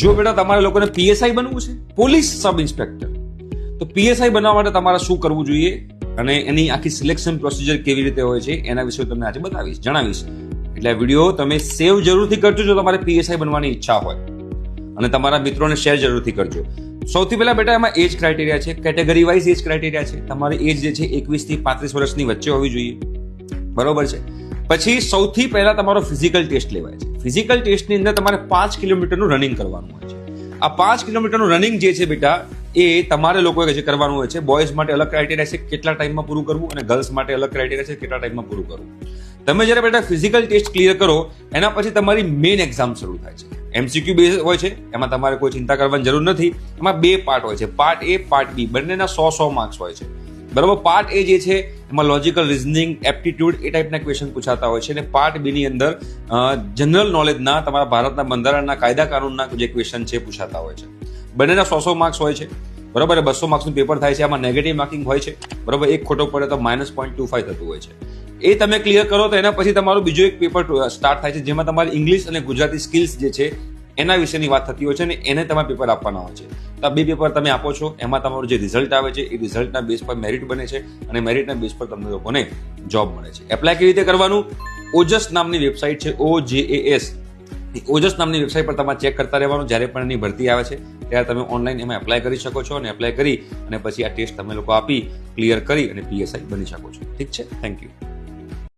જો બેટા તમારે લોકોને પીએસઆઈ બનવું છે, પોલીસ સબ ઇન્સ્પેક્ટર, તો પીએસઆઈ બનવા માટે તમારે શું કરવું જોઈએ અને એની આખી સિલેક્શન પ્રોસિજર કેવી રીતે હોય છે એના વિશે તમને આજે જણાવીશ. એટલે આ વિડીયો તમે સેવ જરૂરથી કરજો જો તમારે પીએસઆઈ બનવાની ઈચ્છા હોય, અને તમારા મિત્રોને શેર જરૂરથી કરજો. સૌથી પહેલા બેટા એમાં એજ ક્રાઇટેરિયા છે, કેટેગરી વાઇઝ એજ ક્રાઇટેરિયા છે. તમારી એજ જે છે 21 થી 35 વર્ષની વચ્ચે હોવી જોઈએ, બરોબર છે. પછી સૌથી પહેલા તમારો ફિઝિકલ ટેસ્ટ લેવાય છે. ફિઝિકલ ટેસ્ટની અંદર તમારે 5 કિલોમીટરનું રનિંગ કરવાનું હોય છે. આ 5 કિલોમીટરનું રનિંગ જે છે બેટા એ તમારે લોકોએ જે કરવાનું હોય છે. બોયઝ માટે અલગ ક્રાઇટેરિયા છે કેટલા ટાઈમમાં પૂરું કરવું, અને ગર્લ્સ માટે અલગ ક્રાઇટેરિયા છે કેટલા ટાઈમમાં પૂરું કરવું. તમે જ્યારે બેટા ફિઝિકલ ટેસ્ટ ક્લિયર કરો એના પછી તમારી મેઇન એક્ઝામ શરૂ થાય છે. એમસીક્યુ બેઝ હોય છે, એમાં તમારે કોઈ ચિંતા કરવાની જરૂર નથી. એમાં 2 પાર્ટ હોય છે, પાર્ટ એ પાર્ટ બી, બંનેના 100 માર્ક્સ હોય છે, બરાબર. પાર્ટ એ જે છે એમાં લોજિકલ રિઝનિંગ, એપ્ટિટ્યુડ એ ટાઈપના ક્વેશ્ચન પૂછાતા હોય છે, અને પાર્ટ બી ની અંદર જનરલ નોલેજના, તમારા ભારતના બંધારણના કાયદા કાનૂનના જે ક્વેશ્ચન છે પૂછાતા હોય છે. બંનેના 100 માર્ક્સ હોય છે, બરાબર. 200 માર્ક્સનું પેપર થાય છે. આમાં નેગેટિવ માર્કિંગ હોય છે, બરાબર. એક ખોટો પડે તો -0.25 થતું હોય છે. એ તમે ક્લિયર કરો તો એના પછી તમારું બીજું એક પેપર સ્ટાર્ટ થાય છે, જેમાં તમારી ઇંગ્લિશ અને ગુજરાતી સ્કિલ્સ જે છે એના વિશેની વાત થતી હોય છે, અને એને તમારે પેપર આપવાના હોય છે. તો આ 2 પેપર તમે આપો છો, એમાં તમારું જે રિઝલ્ટ આવે છે એ રિઝલ્ટના બેઝ પર મેરિટ બને છે, અને મેરિટના બેઝ પર તમને લોકોને જોબ મળે છે. એપ્લાય કેવી રીતે કરવાનું? ઓજસ નામની વેબસાઇટ છે, OJAS. ઓજસ નામની વેબસાઇટ પર તમારે ચેક કરતા રહેવાનું. જ્યારે પણ એની ભરતી આવે છે ત્યારે તમે ઓનલાઈન એમાં એપ્લાય કરી શકો છો, અને એપ્લાય કરી અને પછી આ ટેસ્ટ તમે લોકો આપી ક્લિયર કરી અને પીએસઆઈ બની શકો છો. ઠીક છે, થેન્ક યુ.